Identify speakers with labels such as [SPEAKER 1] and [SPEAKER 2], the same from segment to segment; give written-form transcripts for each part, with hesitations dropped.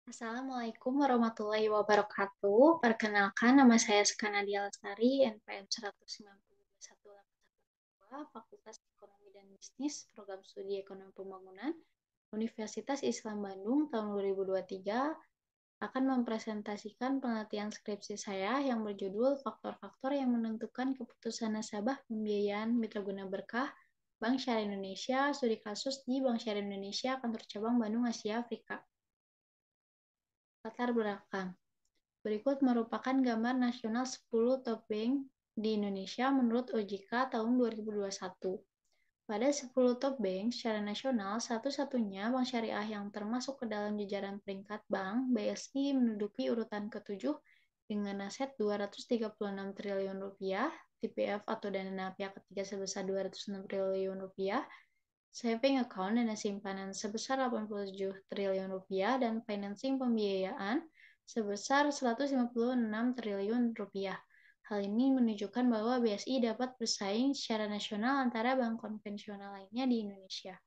[SPEAKER 1] Assalamualaikum warahmatullahi wabarakatuh. Perkenalkan, nama saya Skanadia Lestari, NPM 192 Fakultas Ekonomi dan Bisnis, Program Studi Ekonomi Pembangunan, Universitas Islam Bandung tahun 2023 akan mempresentasikan penelitian skripsi saya yang berjudul Faktor-faktor yang menentukan keputusan nasabah pembiayaan Mitra Guna Berkah Bank Syariah Indonesia, studi kasus di Bank Syariah Indonesia, kantor cabang Bandung, Asia, Afrika. Latar belakang. Berikut merupakan gambar nasional 10 top bank di Indonesia menurut OJK tahun 2021. Pada 10 top bank secara nasional, satu-satunya bank syariah yang termasuk ke dalam jajaran peringkat bank, BSI menduduki urutan ke-7 dengan aset Rp236 triliun, TPF atau dana pihak ketiga sebesar Rp206 triliun, saving account dana simpanan sebesar Rp87 triliun, dan financing pembiayaan sebesar Rp156 triliun. Hal ini menunjukkan bahwa BSI dapat bersaing secara nasional antara bank konvensional lainnya di Indonesia.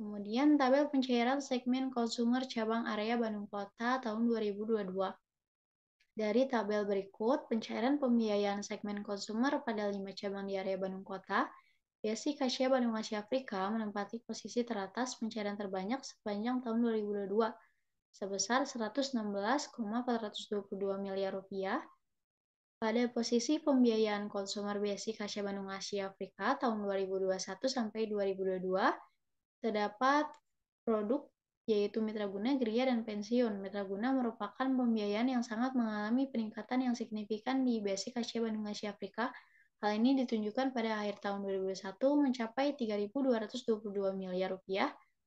[SPEAKER 1] Kemudian tabel pencairan segmen konsumer cabang area Bandung Kota tahun 2022. Dari tabel berikut, pencairan pembiayaan segmen konsumer pada 5 cabang di area Bandung Kota, BSI Kasya Bandung Asia Afrika menempati posisi teratas pencairan terbanyak sepanjang tahun 2022 sebesar Rp116,422 miliar. Pada posisi pembiayaan konsumer BSI Kasya Bandung Asia Afrika tahun 2021 sampai 2022 terdapat produk yaitu Mitra Guna, Gria, dan Pensiun. Mitra Guna merupakan pembiayaan yang sangat mengalami peningkatan yang signifikan di BSI Kasya Bandung Asia Afrika. Hal ini ditunjukkan pada akhir tahun 2021 mencapai Rp3.222 miliar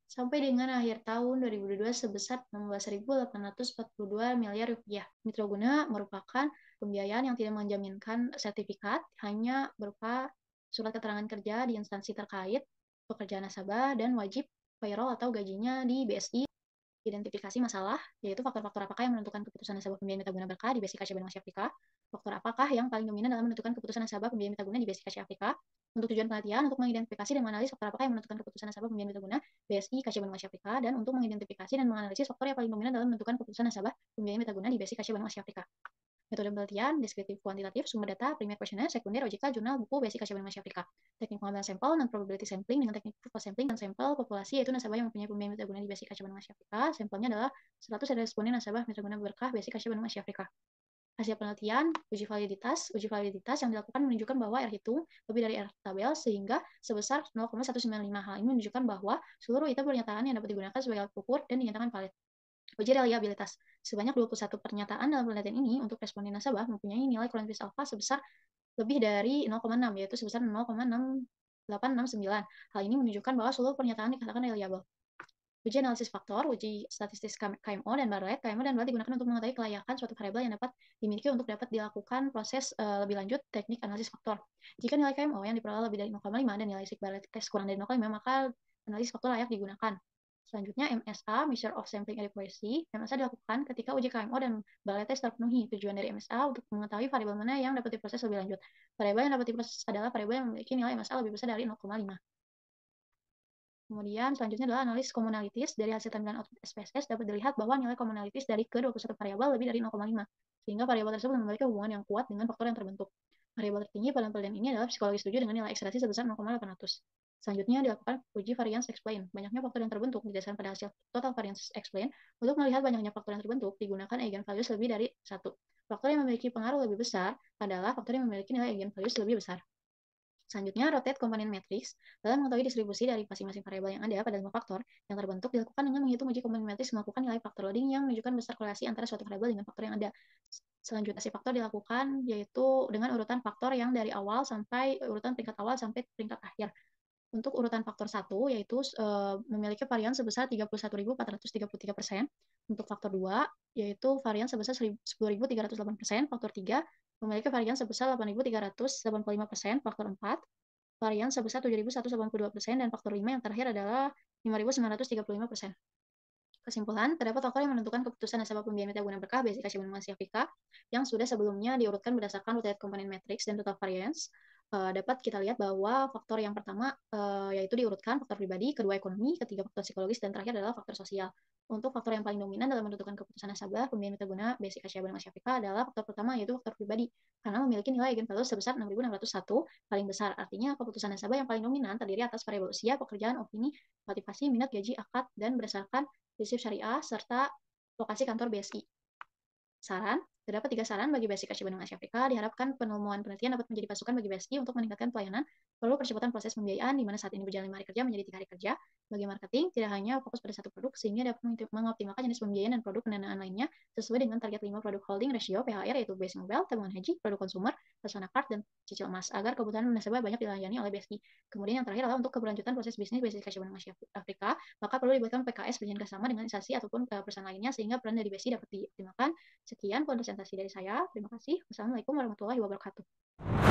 [SPEAKER 1] sampai dengan akhir tahun 2022 sebesar Rp16.842 miliar. Mitra Guna merupakan pembiayaan yang tidak menjaminkan sertifikat, hanya berupa surat keterangan kerja di instansi terkait, pekerjaan nasabah, dan wajib payroll atau gajinya di BSI. Identifikasi masalah, yaitu faktor-faktor apakah yang menentukan keputusan nasabah pembiayaan Mitra Guna Berkah di BSI Kasya Bandung Asia Afrika. Faktor apakah yang paling dominan dalam menentukan keputusan nasabah pembiayaan Mitra Guna di BSI Kasya Afrika. Untuk tujuan penelitian, untuk mengidentifikasi dan menganalisis faktor apakah yang menentukan keputusan nasabah pembiayaan Mitra Guna BSI Kasya Bandung Asia Afrika, dan untuk mengidentifikasi dan menganalisis faktor yang paling dominan dalam menentukan keputusan nasabah pembiayaan Mitra Guna di BSI Kasya Bandung Asia Afrika. Metode penelitian, deskriptif kuantitatif, sumber data, primer kuesioner, sekunder, OJK, jurnal, buku, BSI Kasya Bandung Asia Afrika. Teknik pengambilan sampel, non-probability sampling dengan teknik proof of sampling dan sampel populasi, yaitu nasabah yang mempunyai pembiayaan Mitra Guna di BSI Kasya Bandung Asia Afrika. Sampelnya adalah 100 responden nasabah Mitra Guna Berkah BSI Kasya Bandung Asia Afrika. Hasil penelitian, uji validitas. Uji validitas yang dilakukan menunjukkan bahwa R hitung lebih dari R tabel sehingga sebesar 0,195. Hal ini menunjukkan bahwa seluruh item pernyataan yang dapat digunakan sebagai alat ukur dan dinyatakan valid. Uji reliabilitas. Sebanyak 21 pernyataan dalam penelitian ini untuk responden nasabah mempunyai nilai kurang lebih alfa sebesar lebih dari 0,6, yaitu sebesar 0,6869. Hal ini menunjukkan bahwa seluruh pernyataan dikatakan reliable. Uji analisis faktor, uji statistis KMO dan Bartlett. KMO dan Bartlett digunakan untuk mengetahui kelayakan suatu variabel yang dapat dimiliki untuk dapat dilakukan proses lebih lanjut teknik analisis faktor. Jika nilai KMO yang diperoleh lebih dari 0,5 dan nilai sig Bartlett test kurang dari 0,5, maka analisis faktor layak digunakan. Selanjutnya, MSA, Measure of Sampling Adequacy. MSA dilakukan ketika uji KMO dan Bartlett test terpenuhi. Tujuan dari MSA untuk mengetahui variabel mana yang dapat diproses lebih lanjut. Variabel yang dapat diproses adalah variabel yang memiliki nilai MSA lebih besar dari 0,5. Kemudian selanjutnya adalah analisis komunalitis. Dari hasil tampilan output SPSS dapat dilihat bahwa nilai komunalitis dari ke-21 variabel lebih dari 0,5, sehingga variabel tersebut memiliki hubungan yang kuat dengan faktor yang terbentuk. Variabel tertinggi pada penelitian ini adalah psikologi setuju dengan nilai ekstraksi sebesar 0,800. Selanjutnya dilakukan uji variance explain. Banyaknya faktor yang terbentuk didasarkan pada hasil total variance explain. Untuk melihat banyaknya faktor yang terbentuk, digunakan eigenvalues lebih dari 1. Faktor yang memiliki pengaruh lebih besar adalah faktor yang memiliki nilai eigenvalues lebih besar. Selanjutnya, rotate component matrix. Dalam mengetahui distribusi dari masing-masing variabel yang ada pada 5 faktor yang terbentuk dilakukan dengan menghitung uji component matrix melakukan nilai faktor loading yang menunjukkan besar korelasi antara suatu variabel dengan faktor yang ada. Selanjutnya, si faktor dilakukan yaitu dengan urutan faktor yang dari awal sampai urutan peringkat awal sampai peringkat akhir. Untuk urutan faktor 1 yaitu memiliki varian sebesar 31.433%. Untuk faktor 2 yaitu varian sebesar 10.308%. Faktor 3 memiliki varian sebesar 8.385%. Faktor 4 varian sebesar 7.182%, dan faktor 5 yang terakhir adalah 5.935%. Kesimpulan, terdapat faktor yang menentukan keputusan nasabah pembiayaan Mitra Guna Berkah BSI Kasya Bandung Asia Afrika yang sudah sebelumnya diurutkan berdasarkan rotated component matrix dan total variance. dapat kita lihat bahwa faktor yang pertama, yaitu diurutkan faktor pribadi, kedua ekonomi, ketiga faktor psikologis, dan terakhir adalah faktor sosial. Untuk faktor yang paling dominan dalam menentukan keputusan nasabah pembiayaan wilayah basic Asia Bank Asia Afrika adalah faktor pertama yaitu faktor pribadi, karena memiliki nilai eigenvalue sebesar 6.601 paling besar. Artinya keputusan nasabah yang paling dominan terdiri atas variabel usia, pekerjaan, opini, motivasi, minat, gaji, akad, dan berdasarkan prinsip syariah serta lokasi kantor BSI. Saran, terdapat 3 saran bagi Basic Asia Bandung Asia Afrika. Diharapkan penemuan penelitian dapat menjadi pasukan bagi BSI untuk meningkatkan pelayanan. Perlu percepatan proses pembiayaan, di mana saat ini berjalan 5 hari kerja menjadi 3 hari kerja. Bagi marketing, tidak hanya fokus pada satu produk, sehingga dapat mengoptimalkan jenis pembiayaan dan produk pendanaan lainnya sesuai dengan target 5 produk holding ratio PHR, yaitu base mobile, tabungan haji, produk konsumer, persona card, dan cicil emas, agar kebutuhan nasabah banyak dilayani oleh BSI. Kemudian yang terakhir adalah untuk keberlanjutan proses bisnis Basic Asia Bandung Asia Afrika, maka perlu dibuatkan PKS berjalan bersama dengan instansi ataupun perusahaan lainnya, sehingga peran dari BSI dapat dioptimalkan. Sekian presentasi dari saya. Terima kasih. Wassalamualaikum warahmatullahi wabarakatuh.